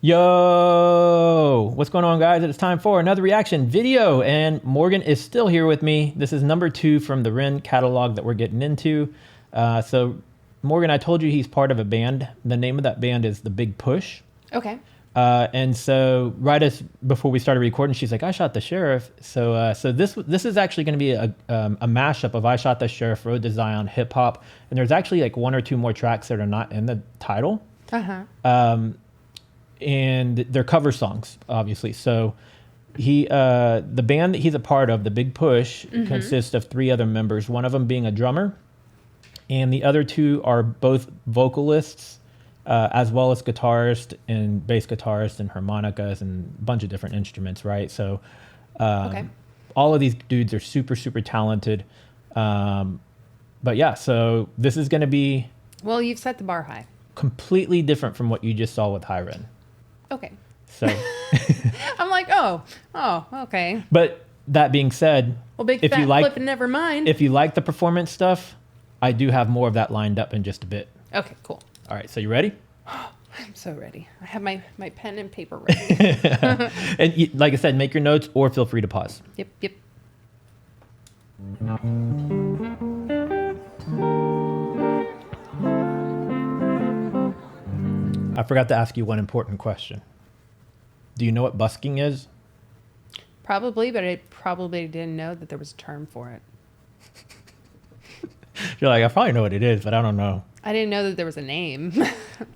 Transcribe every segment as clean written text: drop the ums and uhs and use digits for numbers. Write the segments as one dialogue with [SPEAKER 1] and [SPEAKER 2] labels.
[SPEAKER 1] Yo, what's going on, guys? It's time for another reaction video, and Morgan is still here with me. This is number 2 from the REN catalog that we're getting into. So, Morgan, I told you he's part of a band. The name of that band is The Big Push.
[SPEAKER 2] Okay.
[SPEAKER 1] And so, before we started recording, she's like, "I Shot the Sheriff." So this is actually going to be a mashup of "I Shot the Sheriff," Road to Zion, hip hop, and there's actually like 1 or 2 more tracks that are not in the title. And they're cover songs, obviously. So the band that he's a part of, The Big Push, consists of 3 other members, one of them being a drummer, and the other 2 are both vocalists, as well as guitarist and bass guitarist and harmonicas and a bunch of different instruments, right? So all of these dudes are super, super talented. But yeah, so this is going to be...
[SPEAKER 2] Well, you've set the bar high.
[SPEAKER 1] Completely different from what you just saw with REN.
[SPEAKER 2] Okay.
[SPEAKER 1] So
[SPEAKER 2] I'm like, oh, okay.
[SPEAKER 1] But that being said,
[SPEAKER 2] Well, big fat flip and never mind.
[SPEAKER 1] If you like the performance stuff, I do have more of that lined up in just a bit.
[SPEAKER 2] Okay, cool.
[SPEAKER 1] All right, so you ready?
[SPEAKER 2] I'm so ready. I have my pen and paper ready.
[SPEAKER 1] And like I said, make your notes or feel free to pause.
[SPEAKER 2] Yep.
[SPEAKER 1] I forgot to ask you one important question. Do you know what busking is?
[SPEAKER 2] Probably, but I probably didn't know that there was a term for it.
[SPEAKER 1] You're like, I probably know what it is, but I don't know.
[SPEAKER 2] I didn't know that there was a name.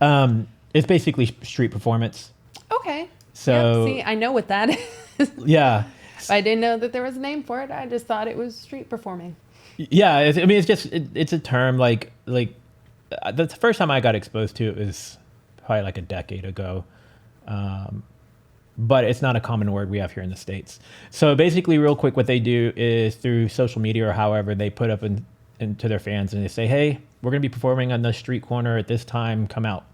[SPEAKER 1] It's basically street performance.
[SPEAKER 2] Okay.
[SPEAKER 1] So
[SPEAKER 2] yep, see, I know what that is.
[SPEAKER 1] Yeah.
[SPEAKER 2] I didn't know that there was a name for it. I just thought it was street performing.
[SPEAKER 1] Yeah, it's a term like the first time I got exposed to it was probably like a decade ago. But it's not a common word we have here in the States. So basically, real quick, what they do is through social media or however, they put up into their fans and they say, "Hey, we're going to be performing on the street corner at this time. Come out."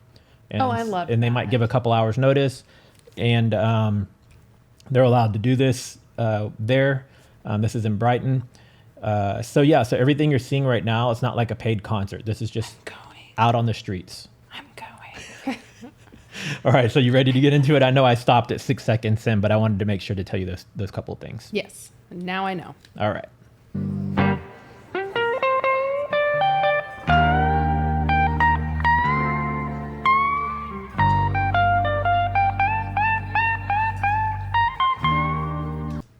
[SPEAKER 1] And,
[SPEAKER 2] I love that.
[SPEAKER 1] And they might give a couple hours notice, and they're allowed to do this there. This is in Brighton. So everything you're seeing right now, it's not like a paid concert. This is just out on the streets.
[SPEAKER 2] I'm going.
[SPEAKER 1] All right, so you ready to get into it? I know I stopped at 6 seconds in, but I wanted to make sure to tell you those couple of things.
[SPEAKER 2] Yes, now I know.
[SPEAKER 1] All right.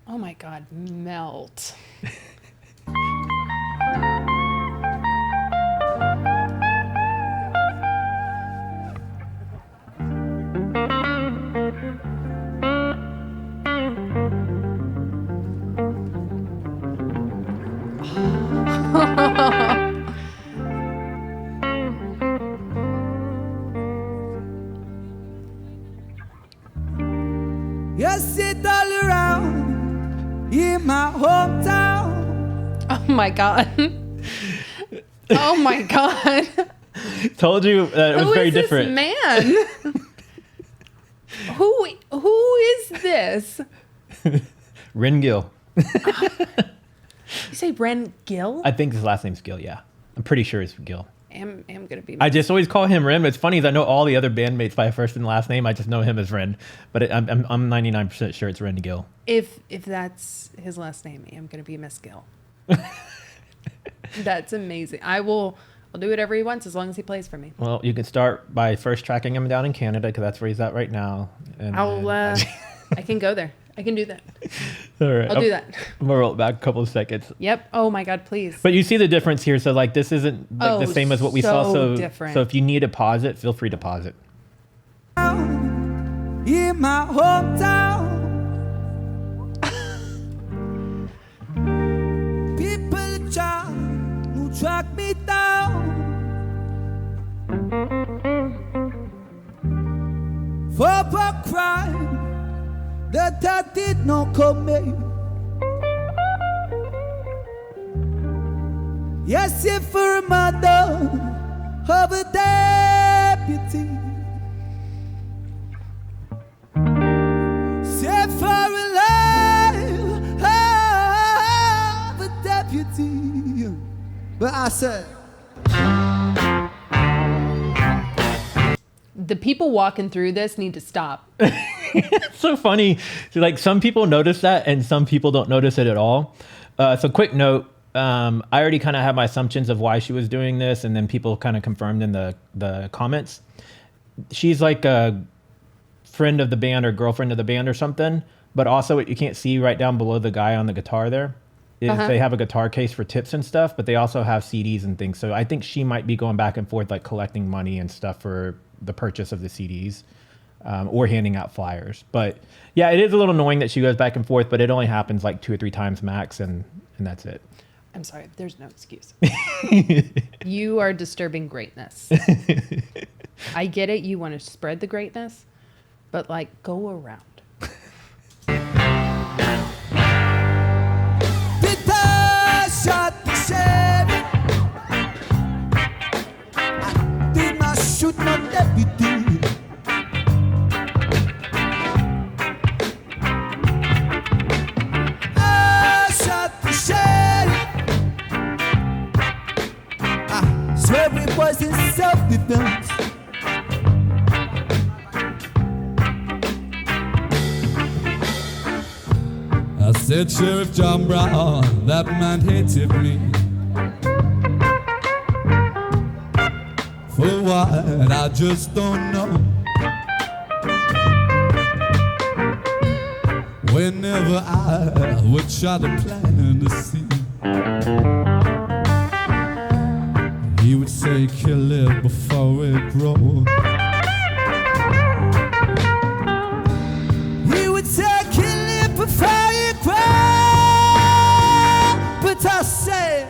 [SPEAKER 2] Oh my God, melt.
[SPEAKER 3] You sit all around in my hometown.
[SPEAKER 2] Oh my God. Oh my God.
[SPEAKER 1] Told you it was very different.
[SPEAKER 2] Who is this man? Who is this?
[SPEAKER 1] Ren Gill.
[SPEAKER 2] You say Ren Gill?
[SPEAKER 1] I think his last name's Gill, yeah. I'm pretty sure it's Gill.
[SPEAKER 2] I'm gonna be.
[SPEAKER 1] I just always call him Ren. It's funny, I know all the other bandmates by first and last name. I just know him as Ren, but I'm 99% sure it's Ren Gill.
[SPEAKER 2] If that's his last name, I'm gonna be Miss Gill. That's amazing. I'll do whatever he wants as long as he plays for me.
[SPEAKER 1] Well, you can start by first tracking him down in Canada because that's where he's at right now. And
[SPEAKER 2] I can go there. I can do that.
[SPEAKER 1] All right,
[SPEAKER 2] I'll do that.
[SPEAKER 1] I'm gonna roll it back a couple of seconds.
[SPEAKER 2] Yep. Oh my God, please.
[SPEAKER 1] But you see the difference here. So like this isn't like the same as what we saw. So
[SPEAKER 2] different.
[SPEAKER 1] So if you need to pause it, feel free to pause it.
[SPEAKER 3] In my hometown, people try to track me down for a crime that I did not commit. Yes, if for a mother of a deputy, say for a life of a deputy. But I said,
[SPEAKER 2] the people walking through this need to stop.
[SPEAKER 1] It's so funny. Like some people notice that and some people don't notice it at all. So quick note, I already kind of had my assumptions of why she was doing this, and then people kind of confirmed in the comments. She's like a friend of the band or girlfriend of the band or something, but also what you can't see right down below the guy on the guitar there is they have a guitar case for tips and stuff, but they also have CDs and things. So I think she might be going back and forth like collecting money and stuff for the purchase of the CDs. Or handing out flyers. But yeah, it is a little annoying that she goes back and forth, but it only happens like 2 or 3 times max, and that's it.
[SPEAKER 2] I'm sorry, there's no excuse. You are disturbing greatness. I get it, you want to spread the greatness, but like go around.
[SPEAKER 3] Shoot not deputy. I shot the sheriff. I swear it was in self-defense. I said, Sheriff John Brown, that man hated me. For what, I just don't know. Whenever I would try to plan to see, he would say, kill it before it grows. He would say, kill it before it grows. But I said,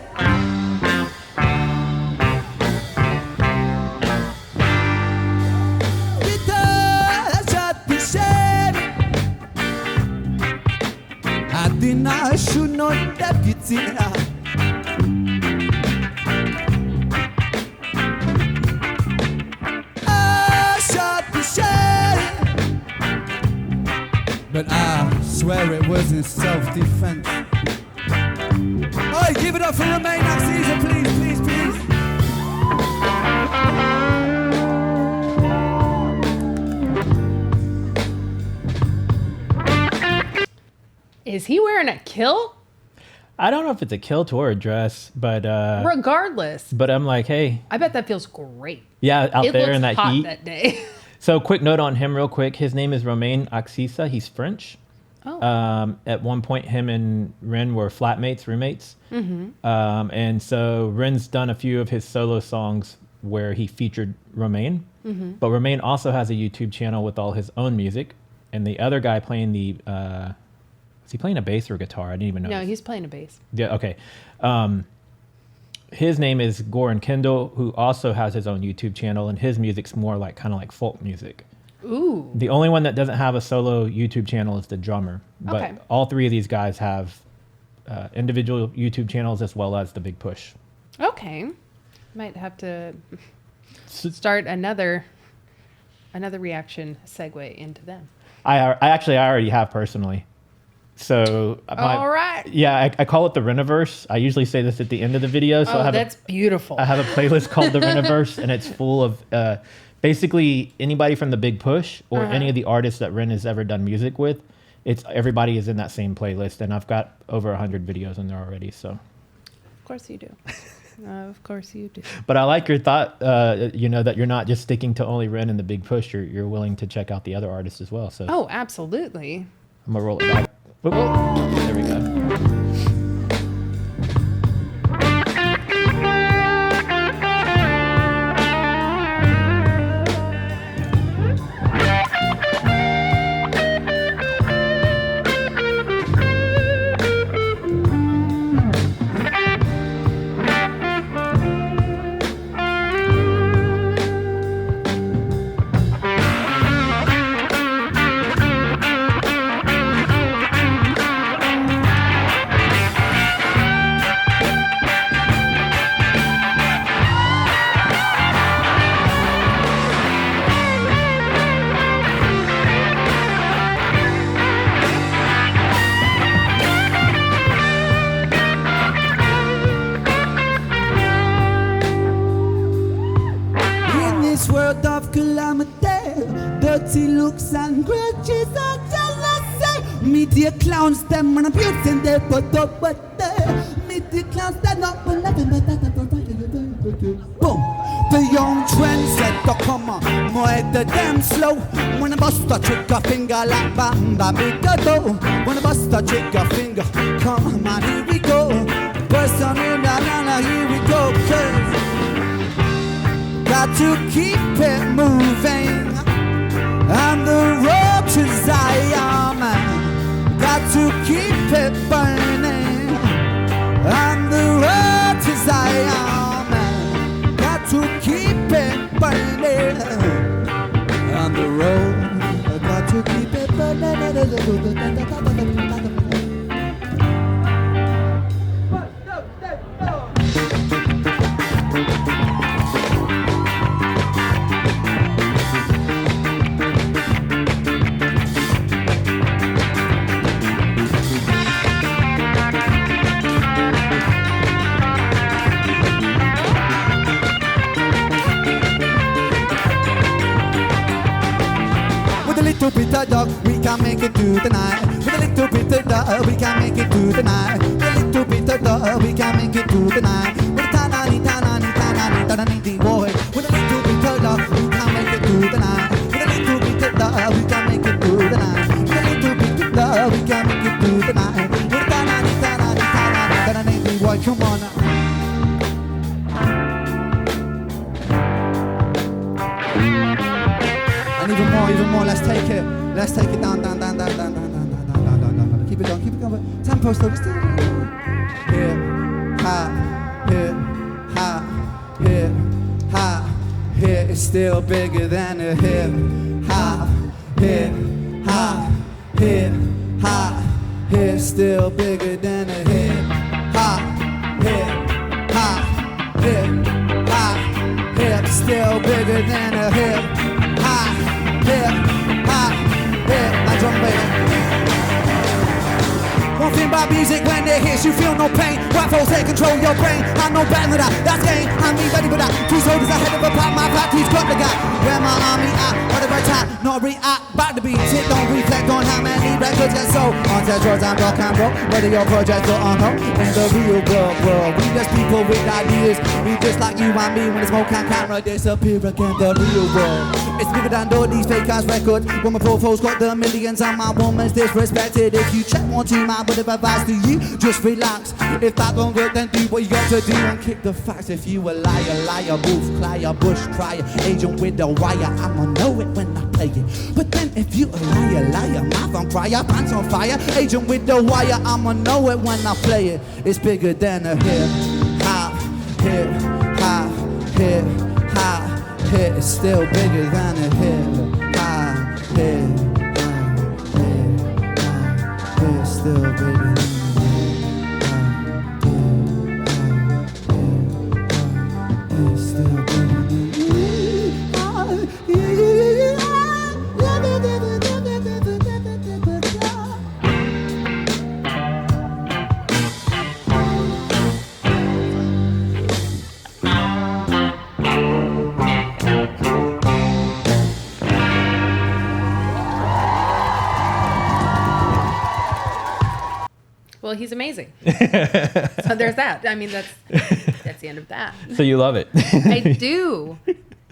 [SPEAKER 3] I should not deputy. I shot the sheriff, but I swear it was in self-defense. Oh, give it up for Remain next season, please, please, please.
[SPEAKER 2] Is he wearing a kilt?
[SPEAKER 1] I don't know if it's a kilt or a dress, but
[SPEAKER 2] Regardless.
[SPEAKER 1] But I'm like, hey.
[SPEAKER 2] I bet that feels great.
[SPEAKER 1] Yeah, out there in that
[SPEAKER 2] hot
[SPEAKER 1] heat.
[SPEAKER 2] That day.
[SPEAKER 1] So quick note on him real quick. His name is Romain Axisa. He's French.
[SPEAKER 2] Oh.
[SPEAKER 1] At one point, him and Ren were flatmates, roommates. Mm-hmm. And so Ren's done a few of his solo songs where he featured Romain. Mm-hmm. But Romain also has a YouTube channel with all his own music. And the other guy playing the... is he playing a bass or guitar? I didn't even know.
[SPEAKER 2] No, he's playing a bass.
[SPEAKER 1] Yeah, okay. His name is Goran Kendall, who also has his own YouTube channel, and his music's more like kind of like folk music.
[SPEAKER 2] Ooh.
[SPEAKER 1] The only one that doesn't have a solo YouTube channel is the drummer. But
[SPEAKER 2] Okay.
[SPEAKER 1] all three of these guys have individual YouTube channels as well as the Big Push.
[SPEAKER 2] Okay. Might have to start another reaction segue into them.
[SPEAKER 1] I already have personally. So
[SPEAKER 2] All right.
[SPEAKER 1] Yeah, I call it the Reniverse. I usually say this at the end of the video. So
[SPEAKER 2] That's beautiful.
[SPEAKER 1] I have a playlist called the Reniverse, and it's full of basically anybody from the Big Push or any of the artists that Ren has ever done music with. Everybody is in that same playlist, and I've got over 100 videos in there already. So,
[SPEAKER 2] Of course you do. Of course you do.
[SPEAKER 1] but I like your thought. That you're not just sticking to only Ren and the Big Push. You're willing to check out the other artists as well. So
[SPEAKER 2] Oh, absolutely.
[SPEAKER 1] I'm gonna roll it back. Whoop. There we go.
[SPEAKER 3] curse and grudges and jealousy. Meet the clowns, them and abuse in their put up, but meet the clowns that not for nothing but that. Boom. The young trendsetter come on, more at the damn slow. When I bust a trigger finger like bam, bam, big go. When I bust a trigger finger, come on, here we go. Burst on in, la, here we go. Cause got to keep it moving on the road to Zion. Got to keep it burning on the road to Zion. To keep it burning on the road, I got to keep it burning. With a little bit of dog, we can make it through the night. With a little bit of dog, we can make it through the night. With a little bit of dog, we can make it through the night. With a ta-na-ni, boy. With a little bit of dog, we can make it through the night. With a little bit of dog, we can make it through the night. With a little bit of dog, we can make it through the night. With a ta-na-ni, boy, come on now. And even more, let's take it down. Keep it going. Tempo slow, just hip, hop, hip, it's still bigger than a hip, hop, it's still bigger than a hip, hop, hip, still bigger than a hip, hop. My drum baby. One thing about music, when it hits, you feel no pain. White folks take control your brain. I know better than that. That's game. I'm me ready for that. 2 soldiers ahead of a pack. My party's got the guy. Where my army at? At the right time, not react. Back the beat. Sit, don't reflect on how many records get sold. On test roads and rock and roll. Whether your projects or on hold. In the real world, we just people with ideas. We just like you and me. When the smoke and camera disappear again. The real world. It's bigger than all these fake ass records. When my profile's got the millions and my woman's disrespected. If you check one, 2, man, would have advised to you, just relax. If that don't work, then do what you got to do and kick the facts. If you a liar, wolf, crier, bush crier, agent with the wire, I'ma know it when I play it. But then if you a liar, mouth on fire, pants on fire, agent with the wire, I'ma know it when I play it. It's bigger than a hip, hop, it's still bigger than a hip, hop, it's still bigger than a hip.
[SPEAKER 2] Well, he's amazing. So there's that. I mean, that's the end of that.
[SPEAKER 1] So you love it.
[SPEAKER 2] I do.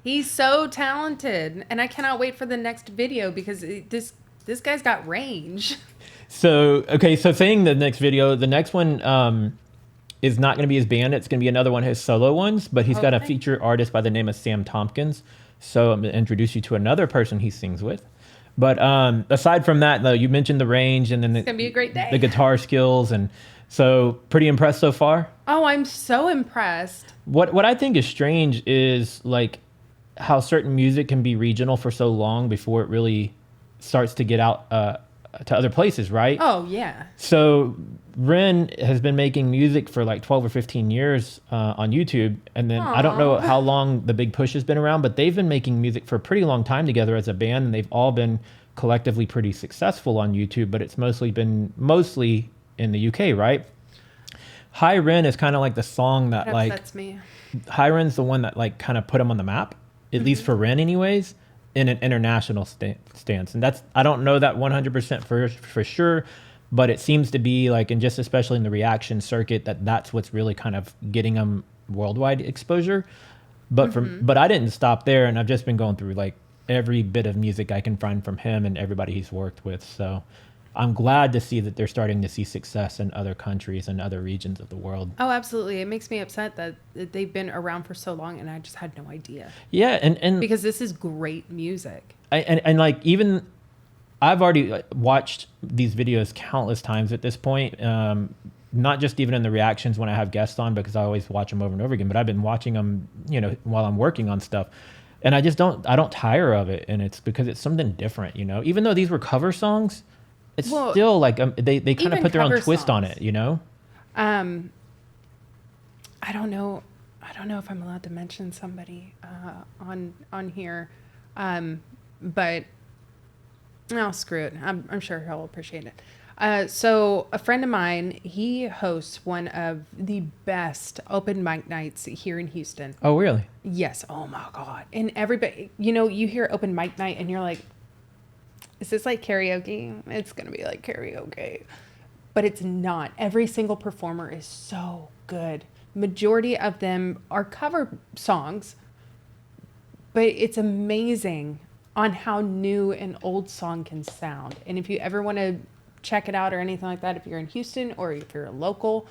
[SPEAKER 2] He's so talented, and I cannot wait for the next video because this guy's got range.
[SPEAKER 1] So saying the next video, the next one is not going to be his band. It's going to be another one of his solo ones, but he's got a featured artist by the name of Sam Tompkins. So I'm going to introduce you to another person he sings with. But aside from that, though, you mentioned the range and then
[SPEAKER 2] it's going to be a great day.
[SPEAKER 1] The guitar skills. And so pretty impressed so far?
[SPEAKER 2] Oh, I'm so impressed.
[SPEAKER 1] What I think is strange is like how certain music can be regional for so long before it really starts to get out to other places, right?
[SPEAKER 2] Oh, yeah.
[SPEAKER 1] So REN has been making music for like 12 or 15 years on YouTube. And then I don't know how long the Big Push has been around, but they've been making music for a pretty long time together as a band. And they've all been collectively pretty successful on YouTube, but it's mostly in the UK, right? Hi REN is kind of like the song that like...
[SPEAKER 2] That's me.
[SPEAKER 1] Hi REN's the one that like kind of put them on the map, at least for REN anyways. in an international stance. And that's, I don't know that 100% for sure, but it seems to be like, and just especially in the reaction circuit, that's what's really kind of getting them worldwide exposure. But but I didn't stop there, and I've just been going through like every bit of music I can find from him and everybody he's worked with. So I'm glad to see that they're starting to see success in other countries and other regions of the world.
[SPEAKER 2] Oh, absolutely. It makes me upset that they've been around for so long and I just had no idea.
[SPEAKER 1] Yeah, and
[SPEAKER 2] because this is great music.
[SPEAKER 1] And like, even I've already watched these videos countless times at this point. Not just even in the reactions when I have guests on, because I always watch them over and over again, but I've been watching them, you know, while I'm working on stuff. And I don't tire of it. And it's because it's something different, you know, even though these were cover songs, it's still like, they kind of put their own twist on it, you know?
[SPEAKER 2] I don't know if I'm allowed to mention somebody, on here. But no, screw it. I'm sure he'll appreciate it. So a friend of mine, he hosts one of the best open mic nights here in Houston.
[SPEAKER 1] Oh, really?
[SPEAKER 2] Yes. Oh my God. And everybody, you know, you hear open mic night and you're like, is this like karaoke? It's going to be like karaoke, but it's not. Every single performer is so good. Majority of them are cover songs, but it's amazing on how new an old song can sound. And if you ever want to check it out or anything like that, if you're in Houston or if you're a local,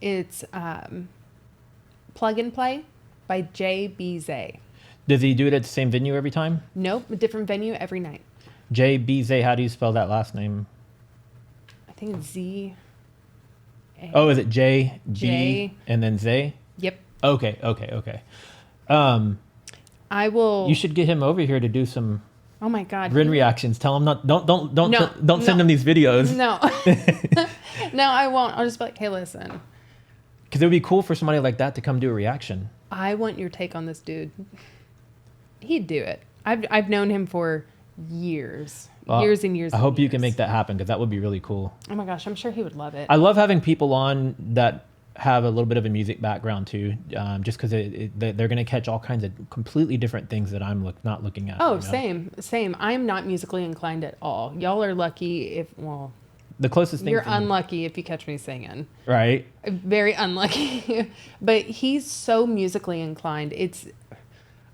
[SPEAKER 2] it's Plug and Play by JBZ.
[SPEAKER 1] Does he do it at the same venue every time?
[SPEAKER 2] Nope, a different venue every night.
[SPEAKER 1] JBZ, how do you spell that last name?
[SPEAKER 2] I think it's Z.
[SPEAKER 1] Oh, is it J,
[SPEAKER 2] J.
[SPEAKER 1] B, and then Z?
[SPEAKER 2] Yep.
[SPEAKER 1] Okay.
[SPEAKER 2] I will.
[SPEAKER 1] You should get him over here to do some
[SPEAKER 2] Oh my God.
[SPEAKER 1] REN reactions. Tell him don't send him these videos.
[SPEAKER 2] No. No, I won't. I'll just be like, hey, listen.
[SPEAKER 1] Because it would be cool for somebody like that to come do a reaction.
[SPEAKER 2] I want your take on this dude. He'd do it. I've known him for years.
[SPEAKER 1] Well,
[SPEAKER 2] years and years.
[SPEAKER 1] I hope you can make that happen, because that would be really cool.
[SPEAKER 2] Oh my gosh, I'm sure he would love it.
[SPEAKER 1] I love having people on that have a little bit of a music background too, just because they're going to catch all kinds of completely different things that I'm not looking at.
[SPEAKER 2] Oh,
[SPEAKER 1] you know?
[SPEAKER 2] same. I'm not musically inclined at all. Y'all are lucky
[SPEAKER 1] the closest thing.
[SPEAKER 2] You're unlucky if you catch me singing.
[SPEAKER 1] Right.
[SPEAKER 2] Very unlucky. But he's so musically inclined.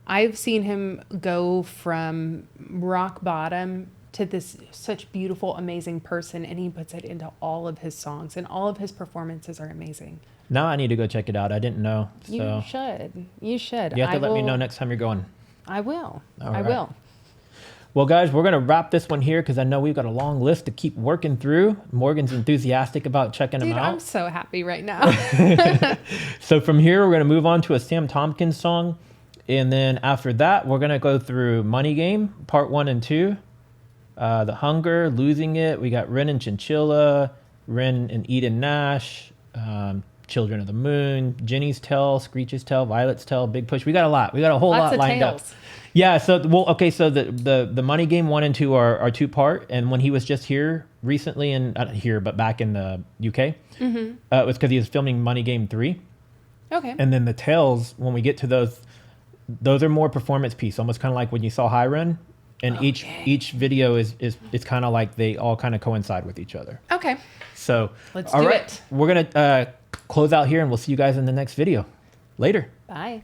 [SPEAKER 2] I've seen him go from rock bottom to this such beautiful, amazing person, and he puts it into all of his songs, and all of his performances are amazing.
[SPEAKER 1] Now I need to go check it out. I didn't know. So.
[SPEAKER 2] You should.
[SPEAKER 1] You have to let me know next time you're going.
[SPEAKER 2] I will.
[SPEAKER 1] I
[SPEAKER 2] will.
[SPEAKER 1] Well, guys, we're going to wrap this one here, because I know we've got a long list to keep working through. Morgan's enthusiastic about checking them out.
[SPEAKER 2] I'm so happy right now.
[SPEAKER 1] So from here, we're going to move on to a Sam Tompkins song. And then after that, we're going to go through Money Game, part 1 and 2. The Hunger, Losing It. We got Ren and Chinchilla, Ren and Eden Nash, Children of the Moon, Jenny's Tell, Screech's Tell, Violet's Tell, Big Push. We got a lot. We got a whole lot lined up. Yeah. So, so the Money Game 1 and 2 are 2-part. And when he was just here recently, not here, but back in the UK, it was because he was filming Money Game 3.
[SPEAKER 2] Okay.
[SPEAKER 1] And then the Tales, when we get to those are more performance piece, almost kind of like when you saw High Run. And each video is kind of like they all kind of coincide with each other.
[SPEAKER 2] Okay.
[SPEAKER 1] So
[SPEAKER 2] let's do it.
[SPEAKER 1] We're gonna close out here, and we'll see you guys in the next video. Later.
[SPEAKER 2] Bye.